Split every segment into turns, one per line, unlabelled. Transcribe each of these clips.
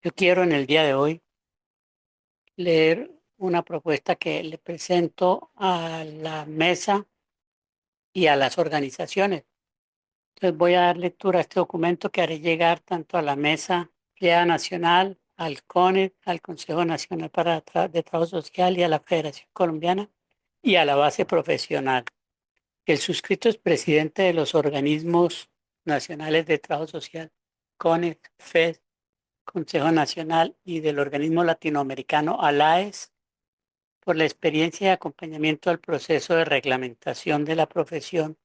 Yo quiero en el día de hoy leer una propuesta que le presento a la mesa y a las organizaciones. Entonces voy a dar lectura a este documento que haré llegar tanto a la Mesa Empleada Nacional, al CONE, al Consejo Nacional de Trabajo Social y a la Federación Colombiana y a la base profesional. El suscrito es presidente de los organismos nacionales de trabajo social, CONE, FED, Consejo Nacional y del organismo latinoamericano ALAES por la experiencia y acompañamiento al proceso de reglamentación de la profesión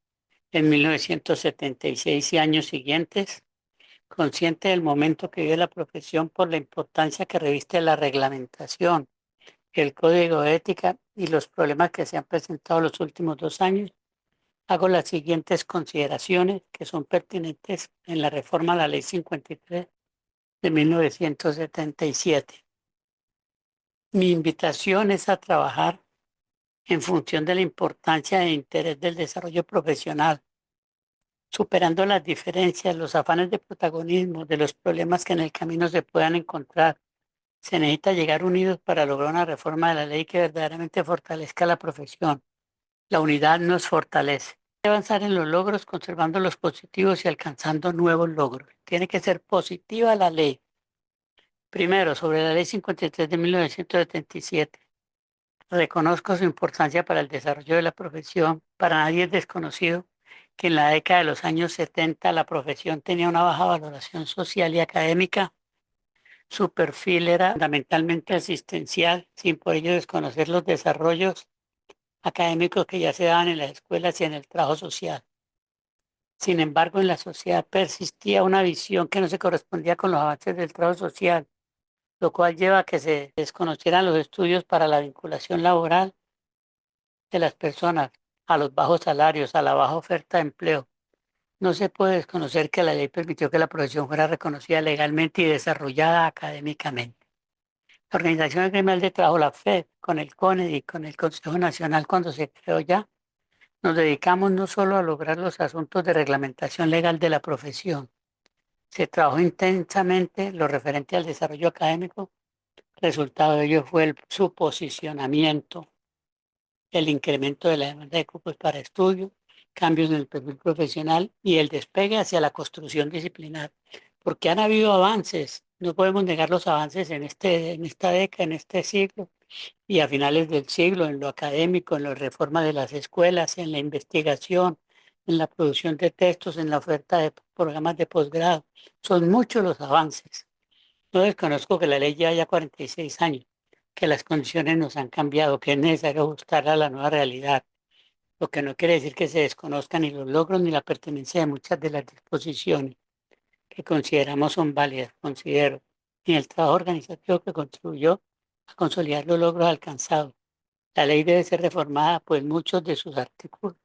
en 1976 y años siguientes, consciente del momento que vive la profesión por la importancia que reviste la reglamentación, el código de ética y los problemas que se han presentado los últimos 2 años, hago las siguientes consideraciones que son pertinentes en la reforma a la Ley 53 de 1977. Mi invitación es a trabajar en función de la importancia e interés del desarrollo profesional, superando las diferencias, los afanes de protagonismo, de los problemas que en el camino se puedan encontrar. Se necesita llegar unidos para lograr una reforma de la ley que verdaderamente fortalezca la profesión. La unidad nos fortalece. Hay que avanzar en los logros, conservando los positivos y alcanzando nuevos logros. Tiene que ser positiva la ley. Primero, sobre la ley 53 de 1977. Reconozco su importancia para el desarrollo de la profesión. Para nadie es desconocido que en la década de los años 70 la profesión tenía una baja valoración social y académica. Su perfil era fundamentalmente asistencial, sin por ello desconocer los desarrollos académicos que ya se daban en las escuelas y en el trabajo social. Sin embargo, en la sociedad persistía una visión que no se correspondía con los avances del trabajo social, lo cual lleva a que se desconocieran los estudios para la vinculación laboral de las personas, a los bajos salarios, a la baja oferta de empleo. No se puede desconocer que la ley permitió que la profesión fuera reconocida legalmente y desarrollada académicamente. La Organización Gremial de Trabajo, la FED, con el CONED y con el Consejo Nacional, cuando se creó ya, nos dedicamos no solo a lograr los asuntos de reglamentación legal de la profesión, se trabajó intensamente lo referente al desarrollo académico. Resultado de ello fue su posicionamiento, el incremento de la demanda de cupos para estudio, cambios en el perfil profesional y el despegue hacia la construcción disciplinar. Porque han habido avances, no podemos negar los avances en esta década, en este siglo y a finales del siglo, en lo académico, en la reforma de las escuelas, en la investigación, en la producción de textos, en la oferta de programas de posgrado. Son muchos los avances. No desconozco que la ley lleva ya 46 años, que las condiciones nos han cambiado, que es necesario ajustarla a la nueva realidad, lo que no quiere decir que se desconozcan ni los logros ni la pertenencia de muchas de las disposiciones que consideramos son válidas, considero, ni el trabajo organizativo que contribuyó a consolidar los logros alcanzados. La ley debe ser reformada, pues muchos de sus artículos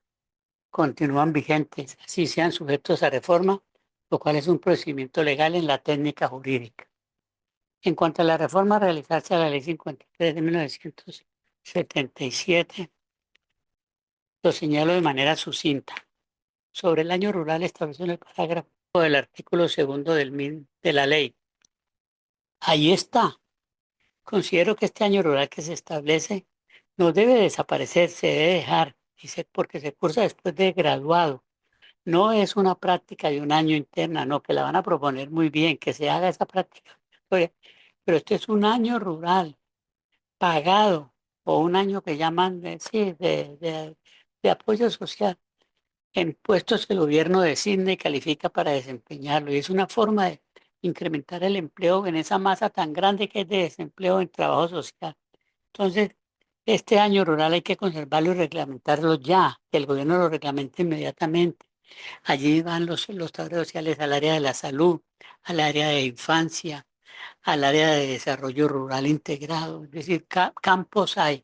continúan vigentes, así sean sujetos a reforma, lo cual es un procedimiento legal en la técnica jurídica. En cuanto a la reforma a realizarse a la Ley 53 de 1977, lo señalo de manera sucinta. Sobre el año rural establecido en el parágrafo del artículo segundo de la ley. Ahí está. Considero que este año rural que se establece no debe desaparecer, se debe dejar, porque se cursa después de graduado. No es una práctica de un año interna, no, que la van a proponer muy bien, que se haga esa práctica. Pero este es un año rural pagado o un año que llaman sí, de apoyo social en puestos que el gobierno designa y califica para desempeñarlo. Y es una forma de incrementar el empleo en esa masa tan grande que es de desempleo en trabajo social. Entonces, este año rural hay que conservarlo y reglamentarlo ya, que el gobierno lo reglamente inmediatamente. Allí van los trabajadores sociales al área de la salud, al área de infancia, al área de desarrollo rural integrado, es decir, campos hay.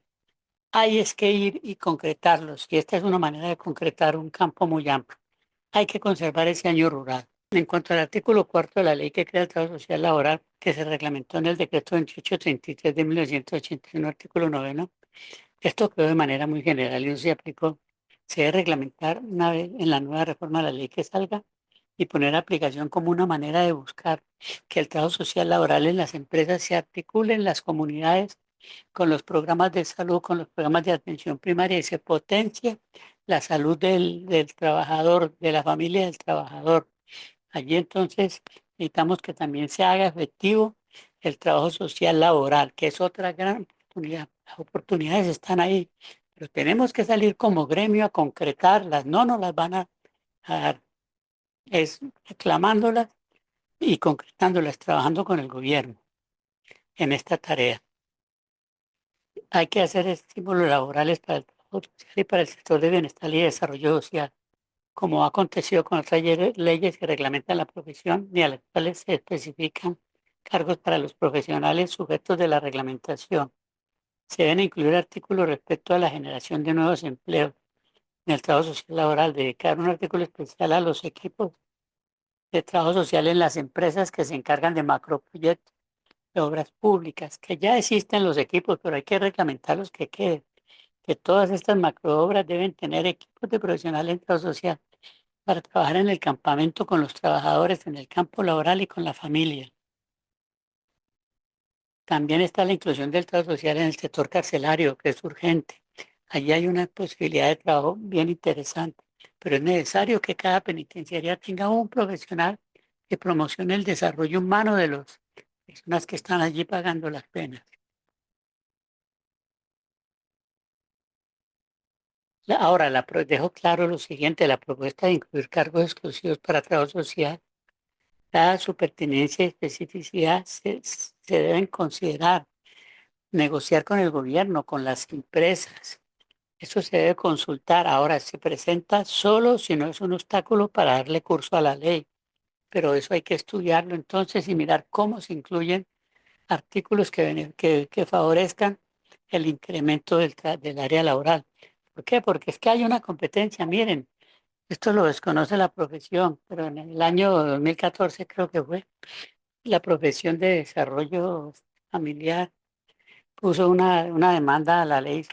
Hay es que ir y concretarlos, y esta es una manera de concretar un campo muy amplio. Hay que conservar ese año rural. En cuanto al artículo cuarto de la ley que crea el trabajo social laboral, que se reglamentó en el decreto 2833 de 1981, artículo noveno, esto quedó de manera muy general y no se aplicó. Se debe reglamentar una vez en la nueva reforma de la ley que salga y poner aplicación como una manera de buscar que el trabajo social laboral en las empresas se articule en las comunidades con los programas de salud, con los programas de atención primaria y se potencie la salud del trabajador, de la familia del trabajador. Allí entonces necesitamos que también se haga efectivo el trabajo social laboral, que es otra gran oportunidad. Las oportunidades están ahí, pero tenemos que salir como gremio a concretarlas, no nos las van a dar, es reclamándolas y concretándolas, trabajando con el gobierno en esta tarea. Hay que hacer estímulos laborales para el trabajo social y para el sector de bienestar y desarrollo social, como ha acontecido con otras leyes que reglamentan la profesión, ni a las cuales se especifican cargos para los profesionales sujetos de la reglamentación. Se deben incluir artículos respecto a la generación de nuevos empleos en el trabajo social laboral, dedicar un artículo especial a los equipos de trabajo social en las empresas que se encargan de macroproyectos de obras públicas, que ya existen los equipos, pero hay que reglamentar los que queden, que todas estas macroobras deben tener equipos de profesionales en trabajo social para trabajar en el campamento con los trabajadores, en el campo laboral y con la familia. También está la inclusión del trabajo social en el sector carcelario, que es urgente. Allí hay una posibilidad de trabajo bien interesante, pero es necesario que cada penitenciaría tenga un profesional que promocione el desarrollo humano de las personas que están allí pagando las penas. Ahora, dejo claro lo siguiente, la propuesta de incluir cargos exclusivos para trabajo social, dada su pertinencia y especificidad, se deben considerar, negociar con el gobierno, con las empresas. Eso se debe consultar. Ahora se presenta solo si no es un obstáculo para darle curso a la ley, pero eso hay que estudiarlo entonces y mirar cómo se incluyen artículos que favorezcan el incremento del área laboral. ¿Por qué? Porque es que hay una competencia. Miren, esto lo desconoce la profesión, pero en el año 2014 creo que fue, la profesión de desarrollo familiar puso una demanda a la ley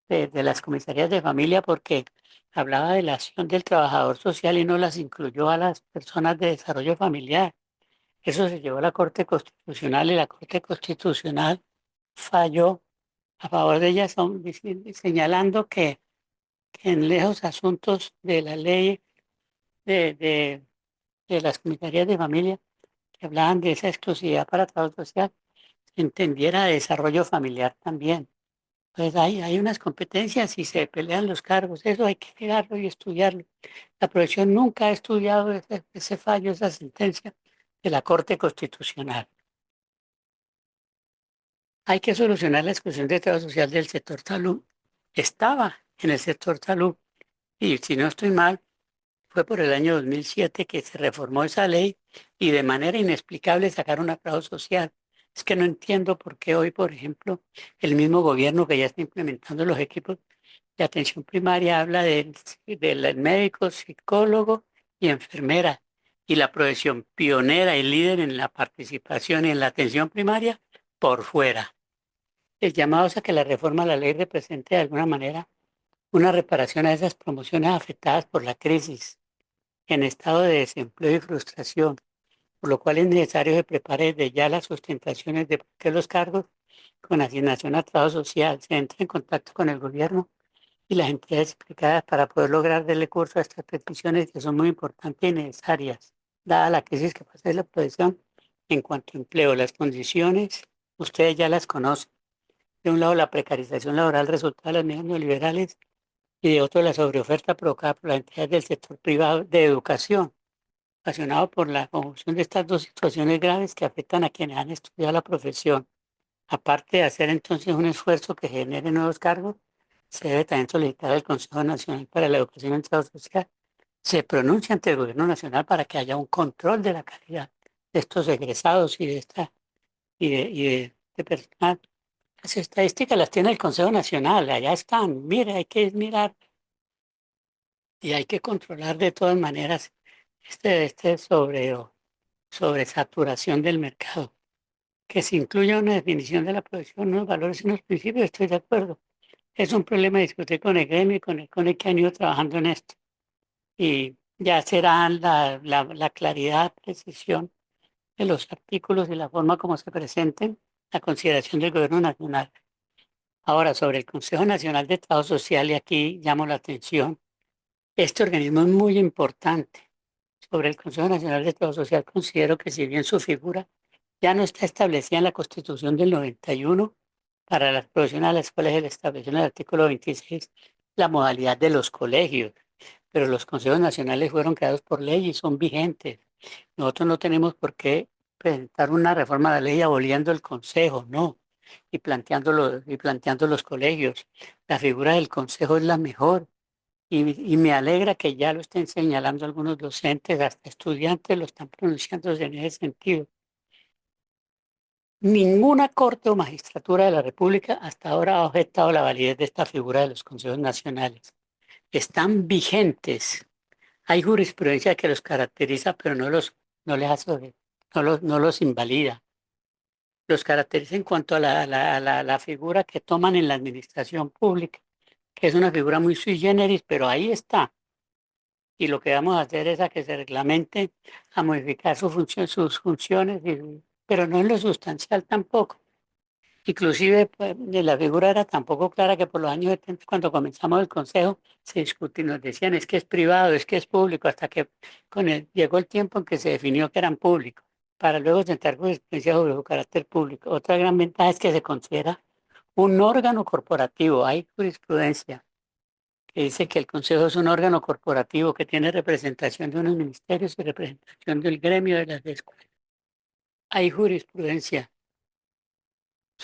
de las comisarías de familia porque hablaba de la acción del trabajador social y no las incluyó a las personas de desarrollo familiar. Eso se llevó a la Corte Constitucional y la Corte Constitucional falló a favor de ellas, señalando que en lejos asuntos de la ley de, de, de las comisarías de familia que hablaban de esa exclusividad para trabajo social, se entendiera desarrollo familiar también. Pues hay unas competencias y se pelean los cargos, eso hay que mirarlo y estudiarlo. La profesión nunca ha estudiado ese fallo, esa sentencia de la Corte Constitucional. Hay que solucionar la exclusión de trabajo social del sector salud. Estaba en el sector salud y si no estoy mal, fue por el año 2007 que se reformó esa ley y de manera inexplicable sacaron a trabajo social. Es que no entiendo por qué hoy, por ejemplo, el mismo gobierno que ya está implementando los equipos de atención primaria habla del médico, psicólogo y enfermera y la profesión pionera y líder en la participación y en la atención primaria por fuera. El llamado es a que la reforma a la ley represente de alguna manera una reparación a esas promociones afectadas por la crisis en estado de desempleo y frustración, por lo cual es necesario que prepare desde ya las sustentaciones de por qué los cargos con asignación a trabajo social se entre en contacto con el gobierno y las entidades implicadas para poder lograr darle curso a estas peticiones que son muy importantes y necesarias, dada la crisis que pasa en la profesión en cuanto a empleo. Las condiciones, ustedes ya las conocen. De un lado, la precarización laboral resultado de las medidas neoliberales y de otro, la sobreoferta provocada por las entidades del sector privado de educación, ocasionado por la conjunción de estas dos situaciones graves que afectan a quienes han estudiado la profesión. Aparte de hacer entonces un esfuerzo que genere nuevos cargos, se debe también solicitar al Consejo Nacional para la Educación y el Trabajo Social se pronuncia ante el Gobierno Nacional para que haya un control de la calidad de estos egresados y de personal. Las estadísticas las tiene el Consejo Nacional, allá están. Mire, hay que mirar y hay que controlar de todas maneras este sobresaturación del mercado. Que se incluya una definición de la profesión, unos valores y unos principios, estoy de acuerdo. Es un problema discutir con el gremio y con el que han ido trabajando en esto. Y ya serán la claridad, precisión de los artículos y la forma como se presenten a consideración del Gobierno Nacional. Ahora, sobre el Consejo Nacional de Trabajo Social, y aquí llamo la atención, este organismo es muy importante. Sobre el Consejo Nacional de Trabajo Social, considero que si bien su figura ya no está establecida en la Constitución del 91, para las profesionales cuales el estableció en el artículo 26 la modalidad de los colegios, pero los consejos nacionales fueron creados por ley y son vigentes. Nosotros no tenemos por qué presentar una reforma de la ley aboliendo el consejo, no, y planteando los colegios. La figura del consejo es la mejor y me alegra que ya lo estén señalando algunos docentes, hasta estudiantes lo están pronunciando en ese sentido. Ninguna corte o magistratura de la República hasta ahora ha objetado la validez de esta figura de los consejos nacionales. Están vigentes. Hay jurisprudencia que los caracteriza, pero no les hace, no los invalida. Los caracteriza en cuanto a la figura que toman en la administración pública, que es una figura muy sui generis, pero ahí está. Y lo que vamos a hacer es a que se reglamente a modificar su función, sus funciones, pero no en lo sustancial tampoco. Inclusive pues, la figura era tan poco clara que por los años 70, cuando comenzamos el consejo, se discutió, nos decían es que es privado, es que es público, hasta que llegó el tiempo en que se definió que eran públicos, para luego sentar jurisprudencia sobre su carácter público. Otra gran ventaja es que se considera un órgano corporativo. Hay jurisprudencia que dice que el consejo es un órgano corporativo que tiene representación de unos ministerios y representación del gremio de las escuelas. Hay jurisprudencia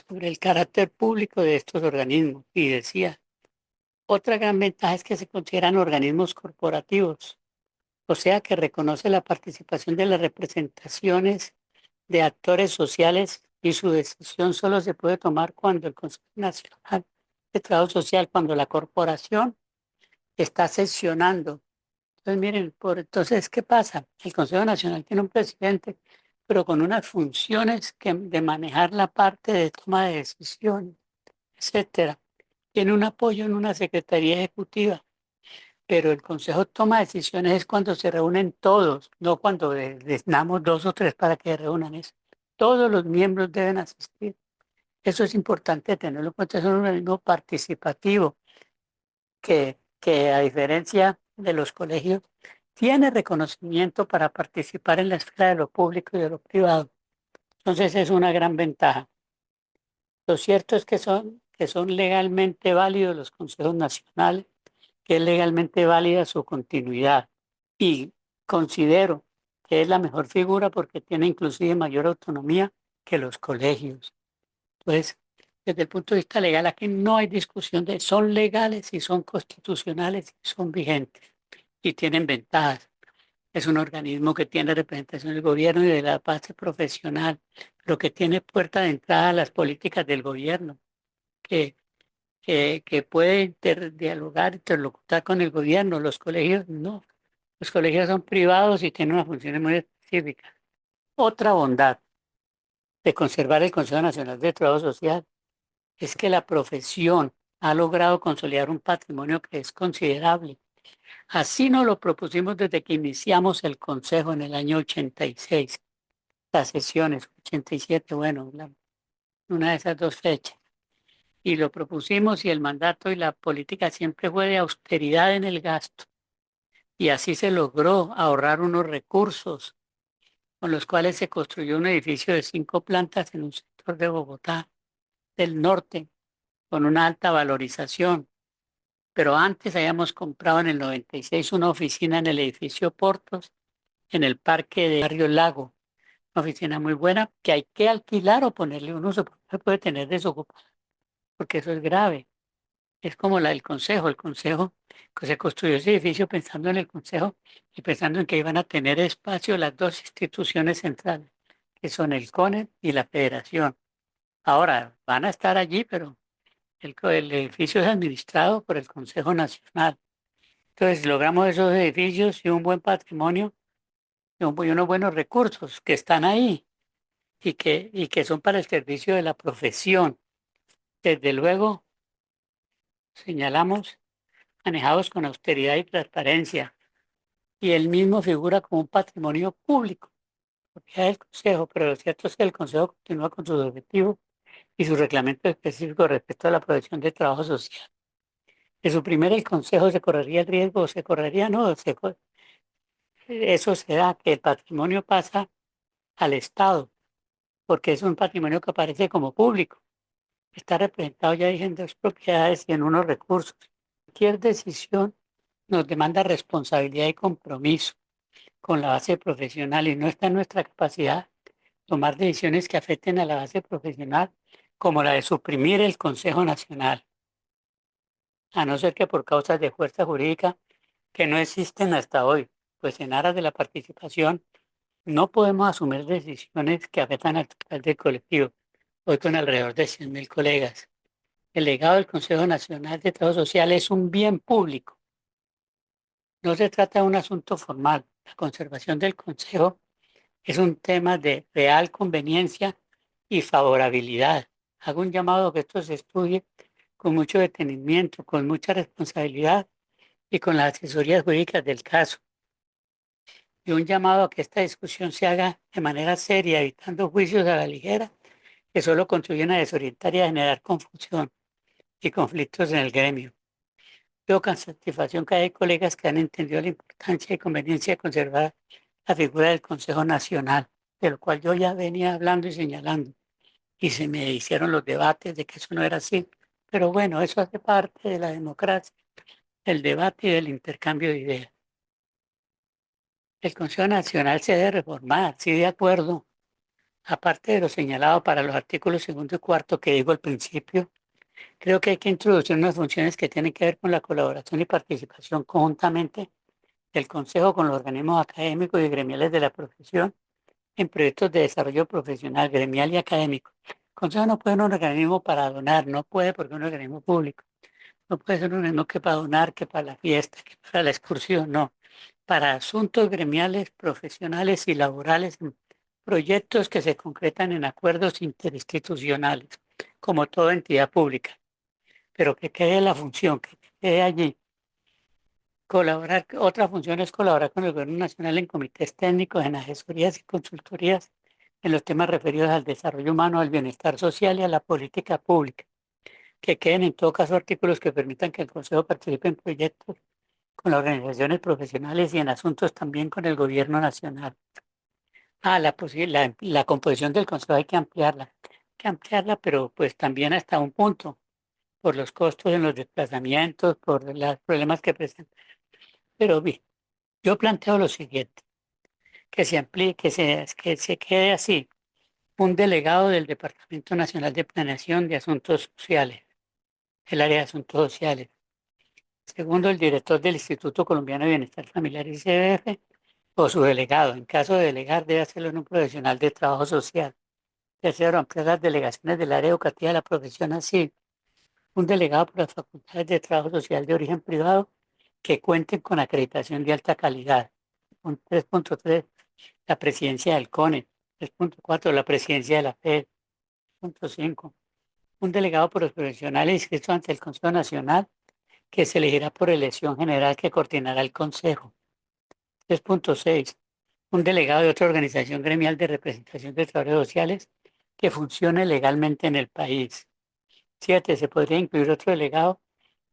sobre el carácter público de estos organismos y decía, otra gran ventaja es que se consideran organismos corporativos, o sea que reconoce la participación de las representaciones de actores sociales y su decisión solo se puede tomar cuando el Consejo Nacional de Trabajo Social, cuando la corporación está sesionando. Entonces, miren, entonces, ¿qué pasa? El Consejo Nacional tiene un presidente, pero con unas funciones de manejar la parte de toma de decisiones, etcétera. Tiene un apoyo en una secretaría ejecutiva, pero el Consejo toma decisiones es cuando se reúnen todos, no cuando designamos dos o tres para que reúnan eso. Todos los miembros deben asistir. Eso es importante tenerlo en cuenta. Es un organismo participativo que a diferencia de los colegios, tiene reconocimiento para participar en la esfera de lo público y de lo privado. Entonces es una gran ventaja. Lo cierto es que son legalmente válidos los consejos nacionales, que es legalmente válida su continuidad. Y considero que es la mejor figura porque tiene inclusive mayor autonomía que los colegios. Entonces, desde el punto de vista legal, aquí no hay discusión de son legales y son constitucionales y son vigentes y tienen ventajas. Es un organismo que tiene representación del gobierno y de la base profesional, pero que tiene puerta de entrada a las políticas del gobierno, que, que puede dialogar, interlocutar con el gobierno. Los colegios no. Los colegios son privados y tienen unas funciones muy específicas. Otra bondad de conservar el Consejo Nacional de Trabajo Social es que la profesión ha logrado consolidar un patrimonio que es considerable. Así nos lo propusimos desde que iniciamos el Consejo en el año 86, las sesiones 87, bueno, una de esas dos fechas. Y lo propusimos y el mandato y la política siempre fue de austeridad en el gasto. Y así se logró ahorrar unos recursos con los cuales se construyó un edificio de 5 plantas en un sector de Bogotá del norte con una alta valorización. Pero antes habíamos comprado en el 96 una oficina en el edificio Portos, en el parque de Barrio Lago. Una oficina muy buena que hay que alquilar o ponerle un uso, porque no se puede tener desocupado, porque eso es grave. Es como la del consejo. El consejo, que se construyó ese edificio pensando en el consejo y pensando en que iban a tener espacio las dos instituciones centrales, que son el CONE y la Federación. Ahora van a estar allí, pero el edificio es administrado por el Consejo Nacional. Entonces logramos esos edificios y un buen patrimonio y unos buenos recursos que están ahí y que son para el servicio de la profesión. Desde luego, señalamos, manejados con austeridad y transparencia. y él mismo figura como un patrimonio público, propiedad del Consejo, pero lo cierto es que el Consejo continúa con sus objetivos y su reglamento específico respecto a la provisión de trabajo social. De suprimir el Consejo se correría el riesgo, se correría, no, eso se da, que el patrimonio pasa al Estado, porque es un patrimonio que aparece como público. Está representado, ya dije, en dos propiedades y en unos recursos. Cualquier decisión nos demanda responsabilidad y compromiso con la base profesional y no está en nuestra capacidad tomar decisiones que afecten a la base profesional, como la de suprimir el Consejo Nacional, a no ser que por causas de fuerza jurídica que no existen hasta hoy, pues en aras de la participación no podemos asumir decisiones que afectan al total del colectivo, hoy con alrededor de 100.000 colegas. El legado del Consejo Nacional de Trabajo Social es un bien público. No se trata de un asunto formal. La conservación del Consejo es un tema de real conveniencia y favorabilidad. Hago un llamado a que esto se estudie con mucho detenimiento, con mucha responsabilidad y con las asesorías jurídicas del caso. Y un llamado a que esta discusión se haga de manera seria, evitando juicios a la ligera que solo contribuyen a desorientar y a generar confusión y conflictos en el gremio. Veo con satisfacción que hay colegas que han entendido la importancia y conveniencia de conservar la figura del Consejo Nacional, de lo cual yo ya venía hablando y señalando, y se me hicieron los debates de que eso no era así. Pero bueno, eso hace parte de la democracia, del debate y del intercambio de ideas. El Consejo Nacional se debe reformar, sí, de acuerdo, aparte de lo señalado para los artículos segundo y cuarto que digo al principio. Creo que hay que introducir unas funciones que tienen que ver con la colaboración y participación conjuntamente del Consejo con los organismos académicos y gremiales de la profesión en proyectos de desarrollo profesional, gremial y académico. El Consejo no puede ser un organismo para donar, no puede porque es un organismo público. No puede ser un organismo que para donar, que para la fiesta, que para la excursión, no. Para asuntos gremiales, profesionales y laborales, proyectos que se concretan en acuerdos interinstitucionales, como toda entidad pública, pero que quede la función, que quede allí. Colaborar, otra función es colaborar con el Gobierno Nacional en comités técnicos, en asesorías y consultorías en los temas referidos al desarrollo humano, al bienestar social y a la política pública. Que queden en todo caso artículos que permitan que el Consejo participe en proyectos con las organizaciones profesionales y en asuntos también con el Gobierno Nacional. La composición del Consejo hay que ampliarla, pero pues también hasta un punto, por los costos en los desplazamientos, por los problemas que presentan. Pero bien, yo planteo lo siguiente, que se amplíe, que se quede así, un delegado del Departamento Nacional de Planeación de Asuntos Sociales, el área de Asuntos Sociales. Segundo, el director del Instituto Colombiano de Bienestar Familiar ICBF o su delegado. En caso de delegar, debe hacerlo en un profesional de trabajo social. Tercero, ampliar las delegaciones del área educativa de la profesión así. Un delegado por las facultades de trabajo social de origen privado que cuenten con acreditación de alta calidad. 3.3, la presidencia del CONE. 3.4, la presidencia de la FED. 3.5, un delegado por los profesionales inscritos ante el Consejo Nacional que se elegirá por elección general que coordinará el Consejo. 3.6, un delegado de otra organización gremial de representación de trabajadores sociales que funcione legalmente en el país. 7, se podría incluir otro delegado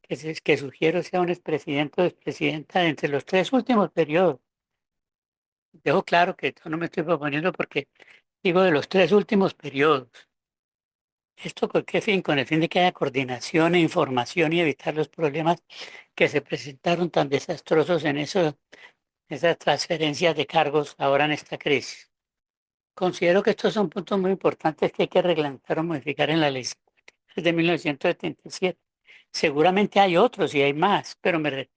que sugiero sea un expresidente o expresidenta de entre los tres últimos periodos. Dejo claro que esto no me estoy proponiendo porque digo de los tres últimos periodos. ¿Esto con qué fin? Con el fin de que haya coordinación e información y evitar los problemas que se presentaron tan desastrosos en esas transferencias de cargos ahora en esta crisis. Considero que estos son puntos muy importantes que hay que reglamentar o modificar en la ley de 1977. Seguramente hay otros y hay más, pero me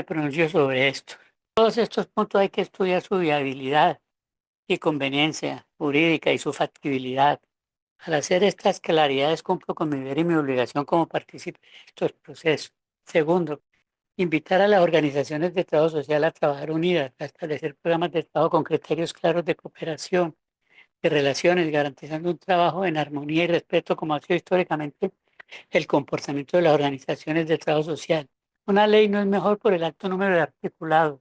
pronuncio sobre esto. Todos estos puntos hay que estudiar su viabilidad y conveniencia jurídica y su factibilidad. Al hacer estas claridades cumplo con mi deber y mi obligación como partícipe de estos procesos. Segundo, invitar a las organizaciones de trabajo social a trabajar unidas, a establecer programas de trabajo con criterios claros de cooperación, de relaciones, garantizando un trabajo en armonía y respeto como ha sido históricamente el comportamiento de las organizaciones de trabajo social. Una ley no es mejor por el alto número de articulados,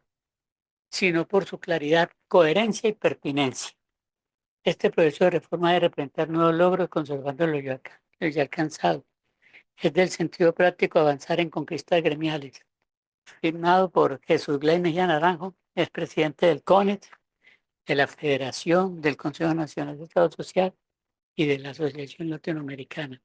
sino por su claridad, coherencia y pertinencia. Este proceso de reforma debe representar nuevos logros conservando lo ya alcanzado. Es del sentido práctico avanzar en conquistas gremiales. Firmado por Jesús Gleis Mejía Naranjo, es presidente del CONET, de la Federación del Consejo Nacional de Estado Social y de la Asociación Latinoamericana.